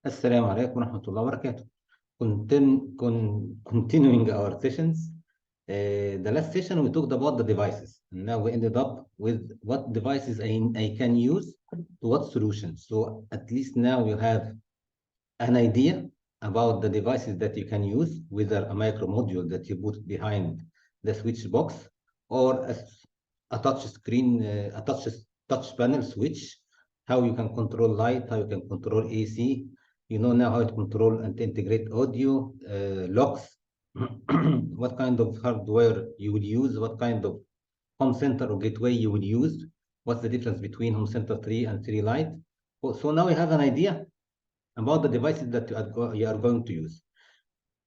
Assalamu alaikum warahmatullahi wabarakatuh. Continuing our sessions, the last session we talked about the devices. And now we ended up with what devices I can use to what solutions. So at least now you have an idea about the devices that you can use, whether a micro module that you put behind the switch box or a touch screen, a touch panel switch, how you can control light, how you can control AC. You know now how to control and integrate audio, locks, what kind of hardware you would use, what kind of home center or gateway you would use, what's the difference between home center 3 and 3 Lite. So now we have an idea about the devices that you are going to use.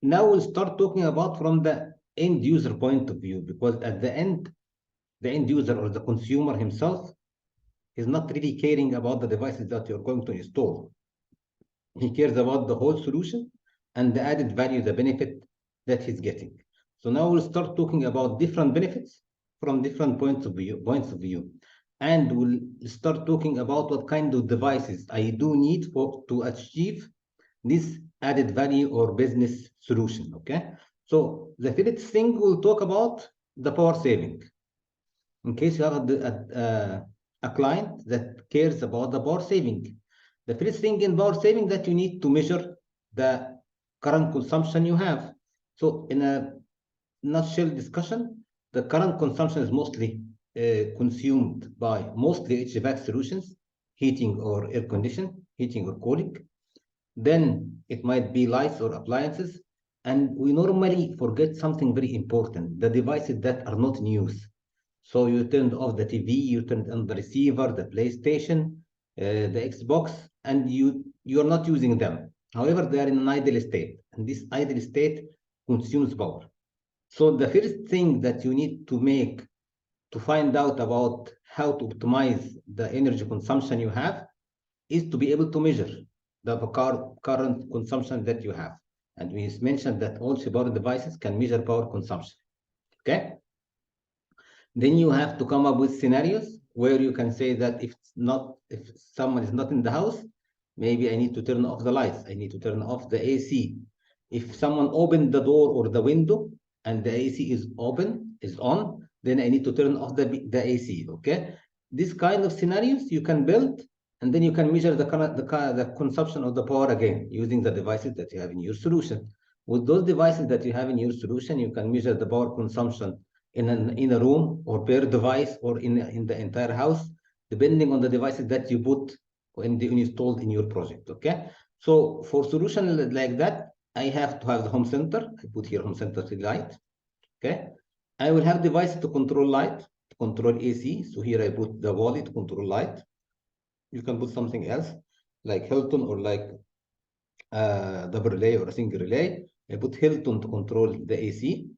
Now we'll start talking about from the end user point of view, because at the end user or the consumer himself is not really caring about the devices that you're going to install. He cares about the whole solution and the added value, the benefit that he's getting. So now we'll start talking about different benefits from different points of view. And we'll start talking about what kind of devices I do need to achieve this added value or business solution, okay? So the first thing we'll talk about the power saving. In case you have a client that cares about the power saving. The first thing in power saving that you need to measure the current consumption you have. So in a nutshell discussion, the current consumption is mostly consumed by mostly HVAC solutions, heating or air conditioning, heating or cooling. Then it might be lights or appliances. And we normally forget something very important, the devices that are not in use. So you turned off the TV, you turned on the receiver, the PlayStation, the Xbox, and you're not using them. However, they are in an idle state, and this idle state consumes power. So the first thing that you need to make to find out about how to optimize the energy consumption you have is to be able to measure the current consumption that you have. And we mentioned that all power devices can measure power consumption. Okay? Then you have to come up with scenarios where you can say that if someone is not in the house, maybe I need to turn off the lights. I need to turn off the AC. If someone opened the door or the window and the AC is on, then I need to turn off the AC, okay? This kind of scenarios you can build, and then you can measure the consumption of the power again using the devices that you have in your solution. With those devices that you have in your solution, you can measure the power consumption in a room or per device or in the entire house, depending on the devices that you put and installed in your project, okay? So for solution like that, I have to have the home center. I put here home center light, okay? I will have devices to control light, to control AC. So here I put the Wally to control light. You can put something else like Hilton or like double relay or a single relay. I put Hilton to control the AC.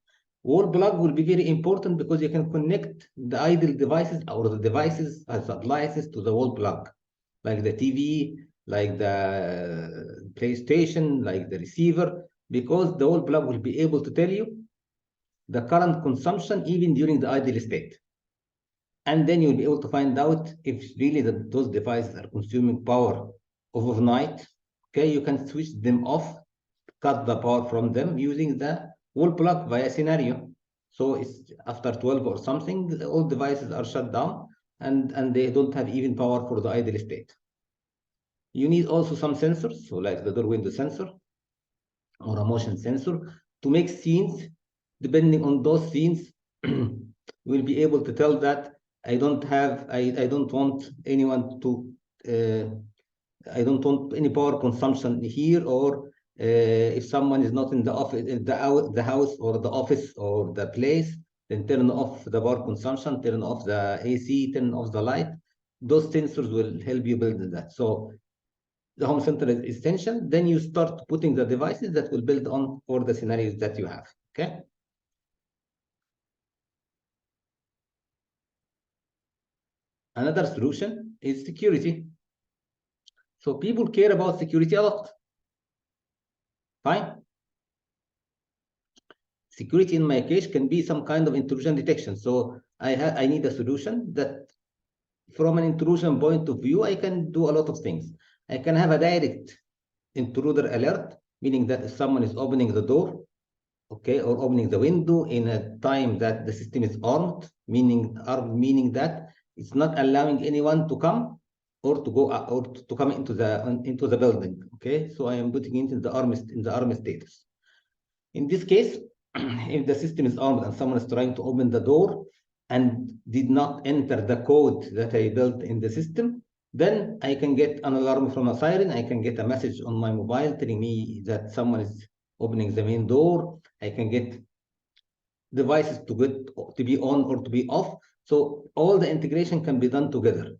Wall plug will be very important because you can connect the idle devices or the devices as appliances to the wall plug, like the TV, like the PlayStation, like the receiver, because the wall plug will be able to tell you the current consumption even during the idle state. And then you'll be able to find out if really those devices are consuming power overnight. Okay, you can switch them off, cut the power from them using the wall plug via scenario. So it's after 12 or something, all devices are shut down and they don't have even power for the idle state. You need also some sensors, so like the door window sensor or a motion sensor to make scenes. Depending on those scenes, we'll be able to tell that I don't want anyone to, I don't want any power consumption here, or if someone is not in the office, the house or the office or the place, then turn off the power consumption, turn off the AC, turn off the light. Those sensors will help you build that. So the home center is essential. Then you start putting the devices that will build on for the scenarios that you have. Okay. Another solution is security. So people care about security a lot. Fine. Security in my case can be some kind of intrusion detection. So I need a solution that from an intrusion point of view, I can do a lot of things. I can have a direct intruder alert, meaning that if someone is opening the door, okay, or opening the window in a time that the system is armed, meaning that it's not allowing anyone to come or to go or to come into the building. Okay, so I am putting it in the arm status. In this case, if the system is armed and someone is trying to open the door and did not enter the code that I built in the system, then I can get an alarm from a siren. I can get a message on my mobile telling me that someone is opening the main door. I can get devices to be on or to be off. So all the integration can be done together.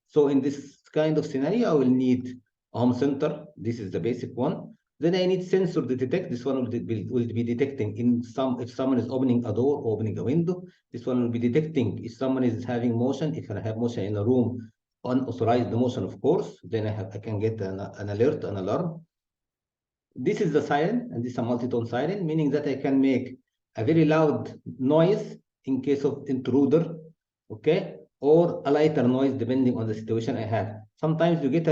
So in this kind of scenario, I will need a home center. This is the basic one. Then I need sensor to detect. This one will be detecting if someone is opening a door, opening a window. This one will be detecting if someone is having motion. If I have motion in a room, unauthorized motion, of course, then I can get an alert, an alarm. This is the siren, and this is a multi-tone siren, meaning that I can make a very loud noise in case of intruder, okay, or a lighter noise depending on the situation I have. Sometimes you get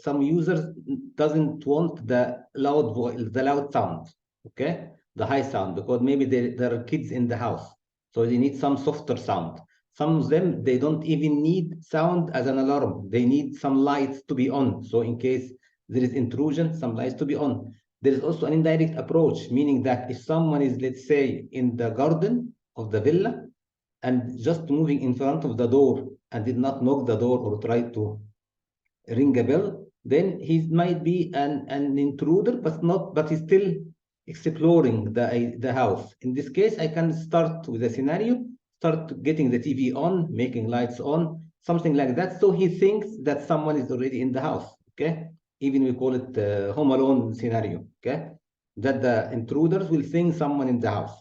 some users doesn't want the loud sound, okay, the high sound, because maybe there are kids in the house, so they need some softer sound. Some of them, they don't even need sound as an alarm. They need some lights to be on. So in case there is intrusion, some lights to be on. There is also an indirect approach, meaning that if someone is, let's say, in the garden of the villa and just moving in front of the door and did not knock the door or try to ring a bell, then he might be an intruder, but he's still exploring the house. In this case, I can start with a scenario, start getting the TV on, making lights on, something like that. So he thinks that someone is already in the house, okay? Even we call it Home Alone scenario, okay? That the intruders will think someone in the house.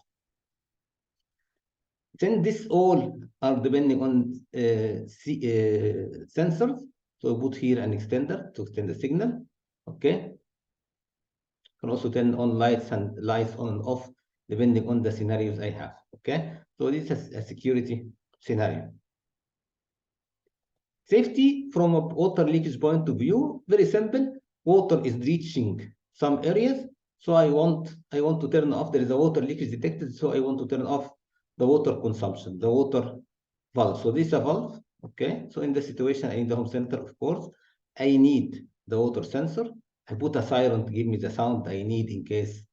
Then this all are depending on sensors. So put here an extender to extend the signal, okay? Can also turn on lights on and off depending on the scenarios I have, okay? So this is a security scenario. Safety from a water leakage point of view, very simple. Water is reaching some areas, so I want to turn off. There is a water leakage detected, so I want to turn off the water consumption, the water valve. So this is a valve, okay? So in the situation in the home center, of course, I need the water sensor. I put a siren to give me the sound I need in case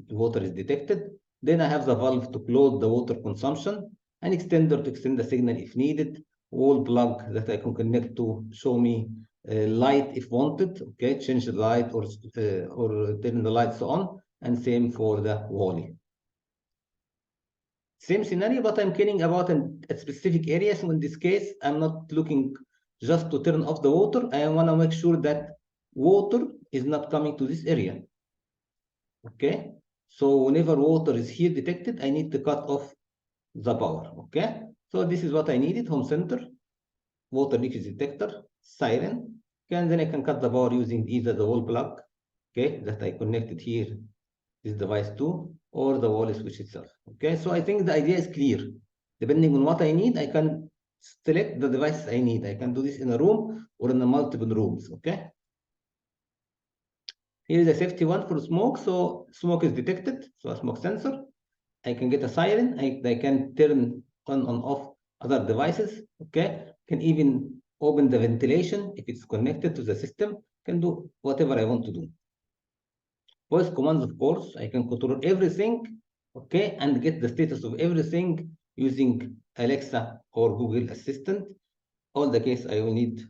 water is detected. Then I have the valve to close the water consumption, an extender to extend the signal if needed, wall plug that I can connect to show me light if wanted, okay, change the light or turn the lights on, and same for the wall. Same scenario, but I'm caring about a specific area. So in this case, I'm not looking just to turn off the water. I want to make sure that water is not coming to this area. Okay, so whenever water is here detected, I need to cut off the power. Okay, so this is what I needed: home center, water leakage detector, siren. And then I can cut the power using either the wall plug, okay, that I connected here, this device to, or the wall switch itself. Okay, so I think the idea is clear. Depending on what I need, I can select the devices I need. I can do this in a room or in a multiple rooms. Okay. Here is a safety one for smoke. So smoke is detected. So a smoke sensor. I can get a siren. I can turn on and off other devices. Okay. Can even open the ventilation if it's connected to the system. Can do whatever I want to do. Voice commands, of course, I can control everything, okay, and get the status of everything using Alexa or Google Assistant. All the case, I will need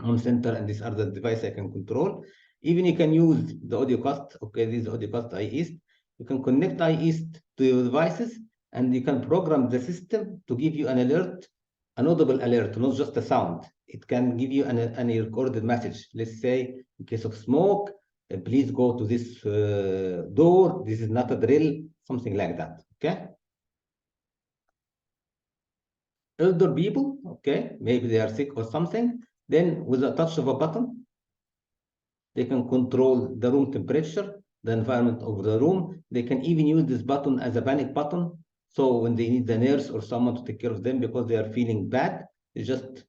home center, and these are the devices I can control. Even you can use the audio cast, okay, this is audio cast iEast. You can connect iEast to your devices, and you can program the system to give you an alert, an audible alert, not just a sound. It can give you an recorded message. Let's say, in case of smoke, please go to this door. This is not a drill, something like that. Okay. Elder people, okay, maybe they are sick or something. Then, with a touch of a button, they can control the room temperature, the environment of the room. They can even use this button as a panic button. So when they need the nurse or someone to take care of them because they are feeling bad, they just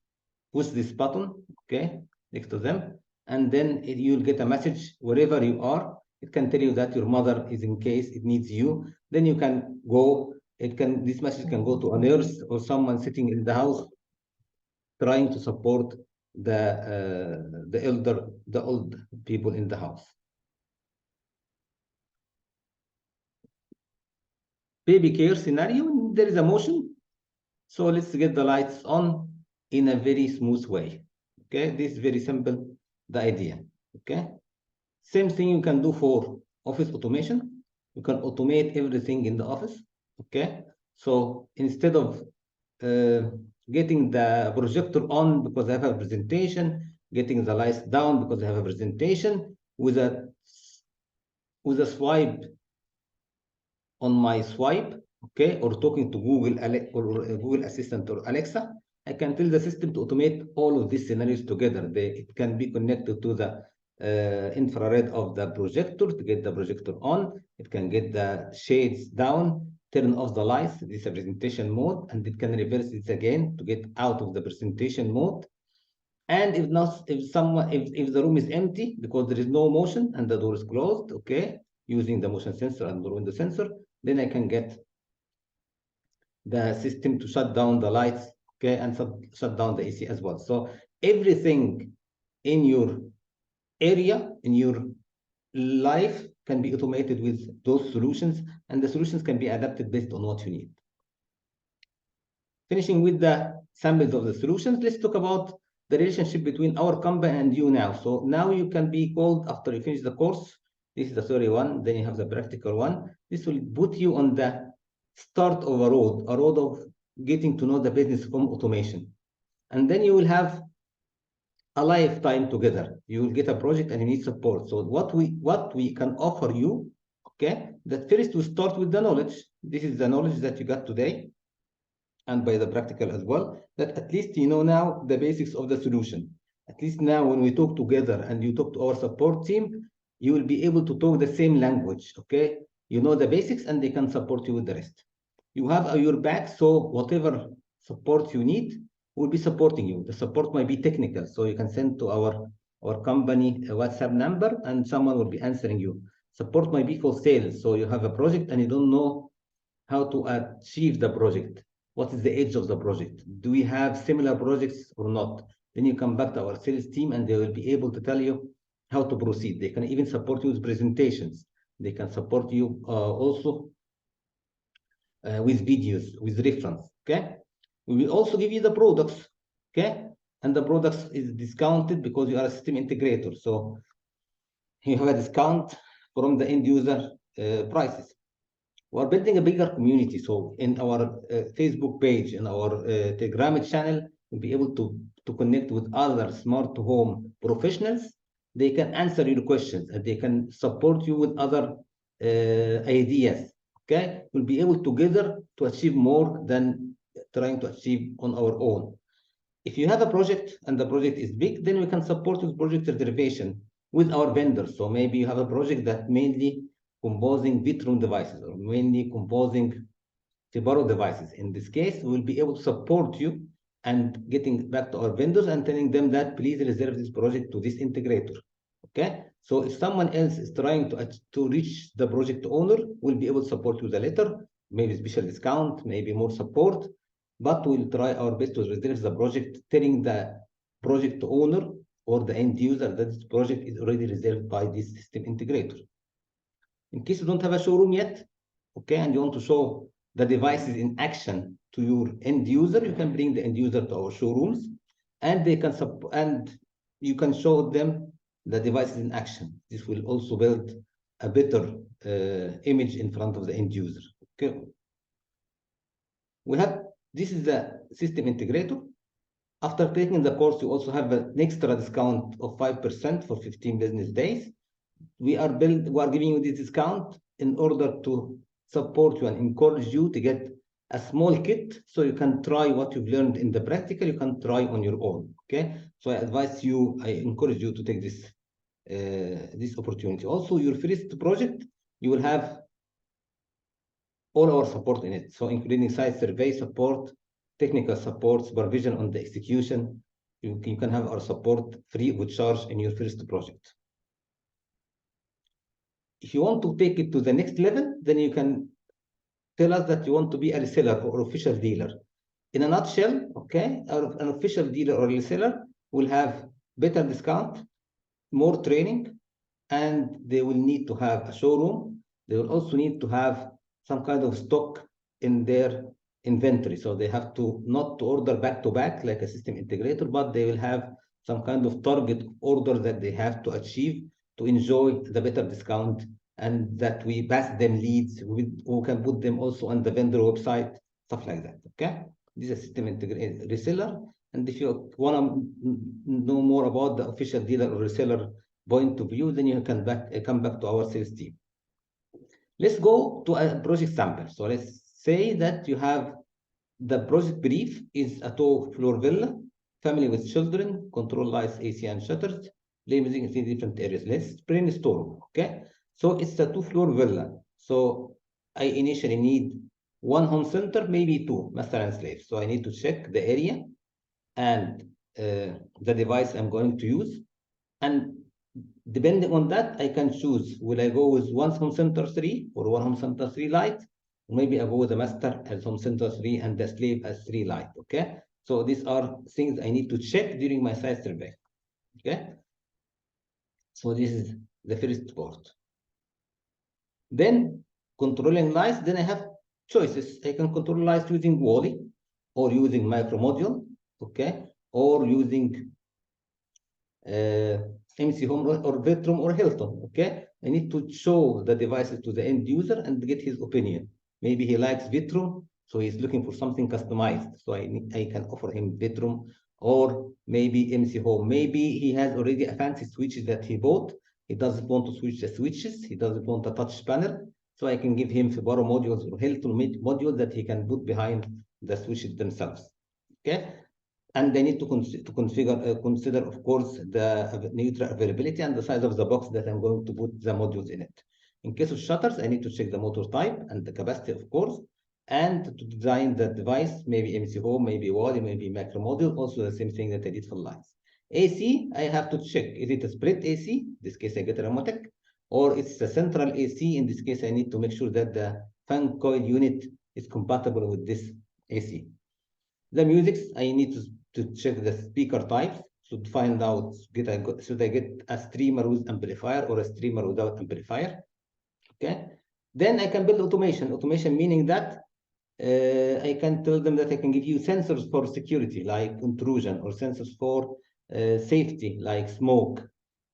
push this button, okay, next to them, and then you'll get a message wherever you are. It can tell you that your mother is in case it needs you. Then you can go. This message can go to a nurse or someone sitting in the house trying to support the old people in the house. Baby care scenario, there is a motion. So let's get the lights on in a very smooth way. Okay, this is very simple, the idea. Okay, same thing you can do for office automation. You can automate everything in the office. Okay, so instead of getting the projector on because I have a presentation, getting the lights down because I have a presentation, with a swipe on my swipe, okay, or talking to Google or Google Assistant or Alexa, I can tell the system to automate all of these scenarios together. It can be connected to the infrared of the projector to get the projector on. It can get the shades down, turn off the lights. This is a presentation mode, and it can reverse it again to get out of the presentation mode. And if the room is empty because there is no motion and the door is closed, okay, using the motion sensor and the window sensor, then I can get the system to shut down the lights, okay, and shut down the AC as well. So everything in your area, in your life, can be automated with those solutions, and the solutions can be adapted based on what you need. Finishing with the samples of the solutions, let's talk about the relationship between our company and you now. So now you can be called after you finish the course. This is the theory one, then you have the practical one. This will put you on the start of a road of getting to know the business from automation. And then you will have a lifetime together. You will get a project and you need support. So what we can offer you, okay, that first we start with the knowledge. This is the knowledge that you got today, and by the practical as well, that at least you know now the basics of the solution. At least now when we talk together and you talk to our support team, you will be able to talk the same language, okay? You know the basics and they can support you with the rest. You have your back, so whatever support you need will be supporting you. The support might be technical, so you can send to our company a WhatsApp number and someone will be answering you. Support might be for sales, so you have a project and you don't know how to achieve the project. What is the age of the project? Do we have similar projects or not? Then you come back to our sales team and they will be able to tell you how to proceed. They can even support you with presentations. They can support you also with videos, with reference, okay? We will also give you the products, okay? And the products is discounted because you are a system integrator. So you have a discount from the end user prices. We're building a bigger community. So in our Facebook page, in our Telegram channel, we'll be able to connect with other smart home professionals. They can answer your questions and they can support you with other ideas. Okay, we'll be able together to achieve more than trying to achieve on our own. If you have a project and the project is big, then we can support with project reservation with our vendors. So maybe you have a project that mainly composing Vitron devices or mainly composing Tibaro devices. In this case, we'll be able to support you and getting back to our vendors and telling them that please reserve this project to this integrator. Okay, so if someone else is trying to reach the project owner, we'll be able to support you with a letter, maybe special discount, maybe more support, but we'll try our best to reserve the project, telling the project owner or the end user that this project is already reserved by this system integrator. In case you don't have a showroom yet, okay, and you want to show the devices in action to your end user, you can bring the end user to our showrooms, and they can and you can show them the devices in action. This will also build a better image in front of the end user. Okay, this is the system integrator. After taking the course, you also have an extra discount of 5% for 15 business days. We are giving you this discount in order to support you and encourage you to get a small kit so you can try what you've learned in the practical, you can try on your own. Okay, so I encourage you to take this opportunity. Also, your first project, you will have all our support in it, so including site survey support, technical support, supervision on the execution, you can have our support free with charge in your first project. If you want to take it to the next level, then you can tell us that you want to be a reseller or official dealer. In a nutshell, okay, an official dealer or reseller will have better discount, more training, and they will need to have a showroom. They will also need to have some kind of stock in their inventory. So they have to not to order back to back like a system integrator, but they will have some kind of target order that they have to achieve to enjoy the better discount, and that we pass them leads. We can put them also on the vendor website, stuff like that. Okay, this is a system integrator reseller. And if you want to know more about the official dealer or reseller point of view, then you can come back to our sales team. Let's go to a project sample. So let's say that you have the project brief is a 2-floor villa, family with children, control lights, AC and shutters, play music in 3 different areas. Let's brainstorm, okay? So it's a 2-floor villa. So I initially need 1 home center, maybe 2, master and slave. So I need to check the area and the device I'm going to use. And depending on that, I can choose, will I go with 1 home center 3 or 1 home center 3 light? Or maybe I go with the master as home center 3 and the slave as 3 light, okay? So these are things I need to check during my site survey, okay? So this is the first part. Then controlling lights, then I have choices. I can control lights using Wally or using micro module, okay? Or using MC Home or Bedroom or Hilton, okay? I need to show the devices to the end user and get his opinion. Maybe he likes Bedroom, so he's looking for something customized. So I can offer him Bedroom, or maybe MC Home. Maybe he has already a fancy switch that he bought. He doesn't want to switch the switches. He doesn't want a touch panel. So I can give him Fibaro modules or Hilton modules that he can put behind the switches themselves, okay? And they need to consider, of course, the neutral availability and the size of the box that I'm going to put the modules in it. In case of shutters, I need to check the motor type and the capacity, of course, and to design the device, maybe MC Home, maybe Wally, maybe macro module, also the same thing that I did for lights. AC, I have to check, is it a split AC? In this case, I get a Remotek, or it's a central AC. In this case, I need to make sure that the fan coil unit is compatible with this AC. The music, I need to check the speaker types to find out, should I get a streamer with amplifier or a streamer without amplifier, okay? Then I can build automation. Automation meaning that I can tell them that I can give you sensors for security, like intrusion, or sensors for safety, like smoke,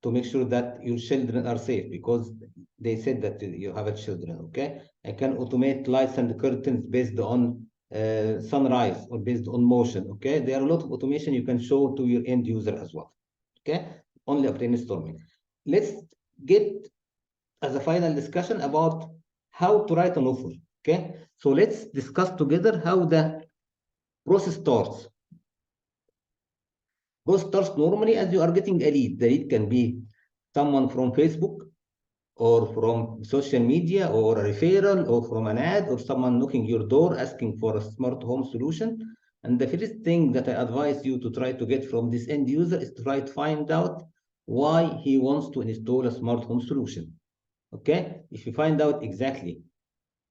to make sure that your children are safe, because they said that you have a children, okay? I can automate lights and curtains based on sunrise or based on motion, okay? There are a lot of automation you can show to your end user as well, okay? Only a brainstorming. Let's get as a final discussion about how to write an offer, okay? So let's discuss together how the process starts. Process starts normally as you are getting a lead. The lead can be someone from Facebook, or from social media, or a referral, or from an ad, or someone knocking your door asking for a smart home solution. And the first thing that I advise you to try to get from this end user is to try to find out why he wants to install a smart home solution, okay? If you find out exactly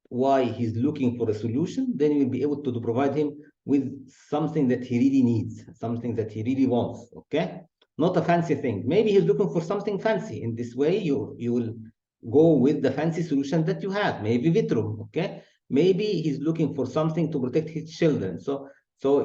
why he's looking for a solution, then you'll be able to provide him with something that he really needs, something that he really wants, okay? Not a fancy thing. Maybe he's looking for something fancy. In this way, you will go with the fancy solution that you have, maybe Vitrum, okay? Maybe he's looking for something to protect his children. So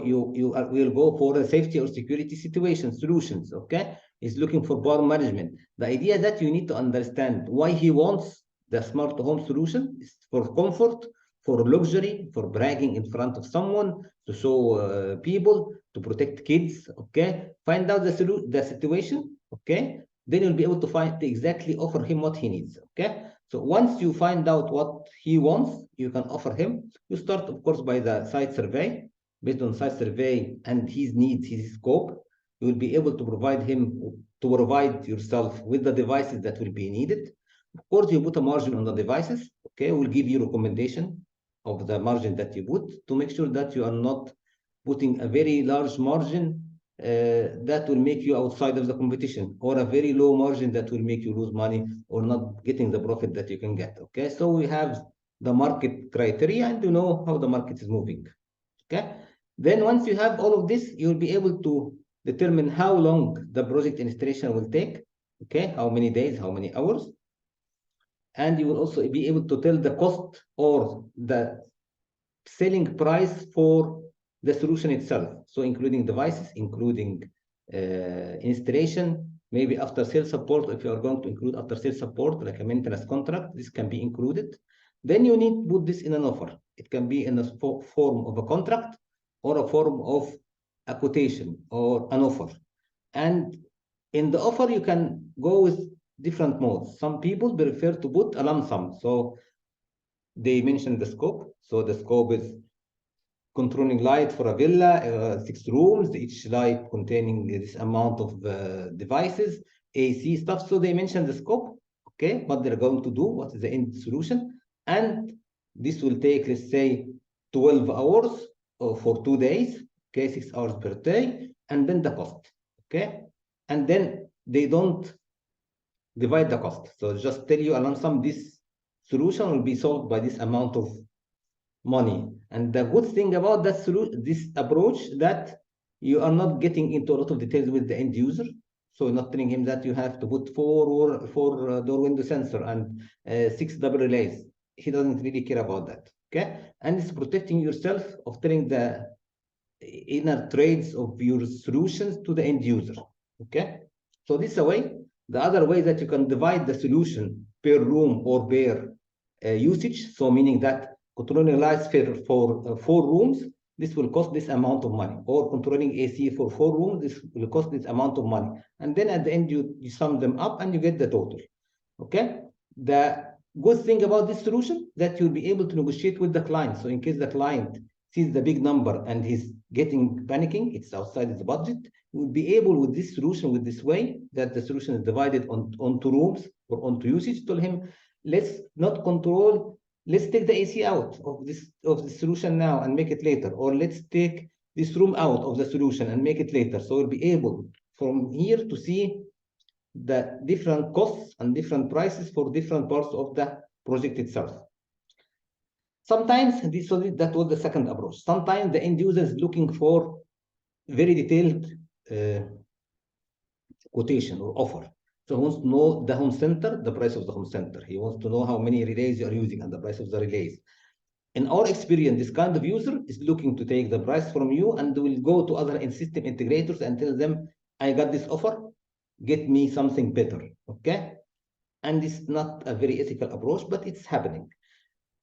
you will go for a safety or security situation solutions, okay? He's looking for power management. The idea that you need to understand why he wants the smart home solution is for comfort, for luxury, for bragging in front of someone, to show people, to protect kids, okay? Find out the situation, okay? Then you'll be able to exactly offer him what he needs, okay? So once you find out what he wants, you can offer him. You start, of course, by the site survey. Based on site survey and his needs, his scope, you will be able to provide yourself with the devices that will be needed. Of course, you put a margin on the devices, okay? We'll give you recommendation of the margin that you put to make sure that you are not putting a very large margin that will make you outside of the competition, or a very low margin that will make you lose money or not getting the profit that you can get. Okay, so we have the market criteria and you know how the market is moving. Okay, then once you have all of this, you'll be able to determine how long the project installation will take. Okay, how many days, how many hours, and you will also be able to tell the cost or the selling price for the solution itself. So including devices, including installation, maybe after sales support. If you are going to include after sales support, like a maintenance contract, this can be included. Then you need to put this in an offer. It can be in a form of a contract or a form of a quotation or an offer. And in the offer, you can go with different modes. Some people prefer to put a lump sum. So they mentioned the scope. So the scope is controlling light for a villa, 6 rooms, each light containing this amount of devices, AC stuff. So they mentioned the scope, okay, what they're going to do, what is the end solution. And this will take, let's say, 12 hours for 2 days, okay, 6 hours per day, and then the cost, okay? And then they don't divide the cost. So just tell you a lump sum, this solution will be sold by this amount of money. And the good thing about that solution, this approach, that you are not getting into a lot of details with the end user. So you're not telling him that you have to put four door window sensor and 6 double relays. He doesn't really care about that. Okay, and it's protecting yourself of telling the inner trades of your solutions to the end user. Okay, so this is a way. The other way that you can divide the solution per room or per usage. So meaning that controlling lights for 4 rooms, this will cost this amount of money, or controlling AC for 4 rooms, this will cost this amount of money. And then at the end, you sum them up and you get the total. Okay. The good thing about this solution, that you'll be able to negotiate with the client. So in case the client sees the big number and he's getting panicking, it's outside his budget, you will be able with this solution, with this way that the solution is divided onto rooms or onto usage, tell him, let's not control, let's take the AC out of the solution now and make it later, or let's take this room out of the solution and make it later. So we'll be able from here to see the different costs and different prices for different parts of the project itself. Sometimes that was the second approach. Sometimes the end user is looking for very detailed quotation or offer. So he wants to know the home center, the price of the home center. He wants to know how many relays you are using and the price of the relays. In our experience, this kind of user is looking to take the price from you and will go to other system integrators and tell them, I got this offer, get me something better, okay? And it's not a very ethical approach, but it's happening.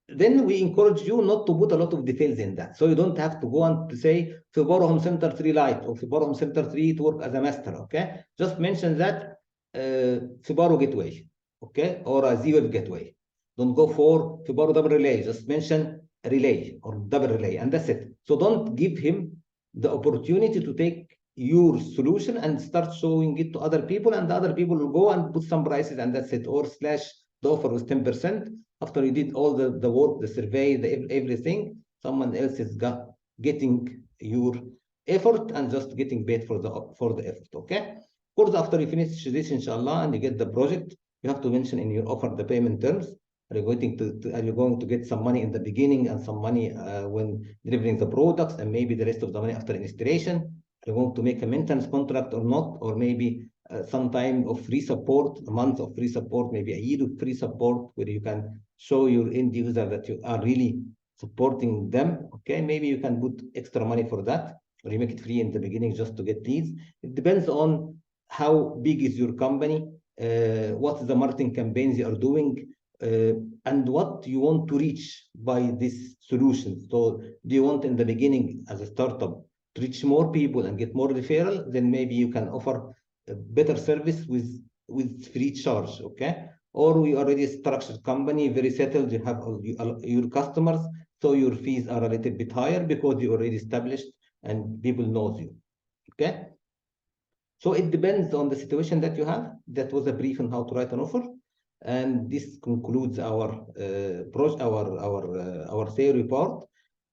Then we encourage you not to put a lot of details in that. So you don't have to go and to say, Fibaro Home Center 3 Lite or Fibaro Home Center 3 to work as a master, okay? Just mention that Fibaro Gateway, okay? Or a Z-Wave Gateway. Don't go for Fibaro double relay. Just mention a relay or double relay, and that's it. So don't give him the opportunity to take your solution and start showing it to other people, and the other people will go and put some prices, and that's it. Or slash the offer was 10%. After you did all the work, the survey, everything, someone else is getting your effort and just getting paid for the effort, okay? Of course, after you finish this, inshallah, and you get the project, you have to mention in your offer the payment terms. Are you going to get some money in the beginning and some money when delivering the products, and maybe the rest of the money after installation? Are you going to make a maintenance contract or not? Or maybe some time of free support, a month of free support, maybe a year of free support, where you can show your end user that you are really supporting them, okay? Maybe you can put extra money for that, or you make it free in the beginning just to get leads. It depends on how big is your company, what the marketing campaigns you are doing, and what you want to reach by this solution. So do you want in the beginning as a startup to reach more people and get more referral? Then maybe you can offer a better service with free charge, okay? Or we already a structured company, very settled, you have your customers, so your fees are a little bit higher because you already established and people knows you, okay? So it depends on the situation that you have. That was a brief on how to write an offer. And this concludes our theory part.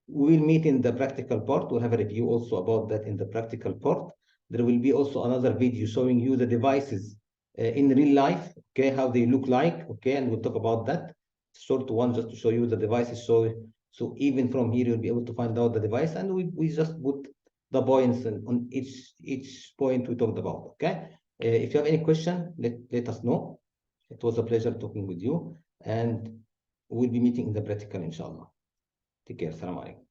We will meet in the practical part. We'll have a review also about that in the practical part. There will be also another video showing you the devices in real life, okay, how they look like, okay, and we'll talk about that. Short one just to show you the devices. So even from here, you'll be able to find out the device, and we just put the points on each point we talked about, okay? If you have any question, let us know. It was a pleasure talking with you, and we'll be meeting in the practical, inshallah. Take care. Assalamu alaikum.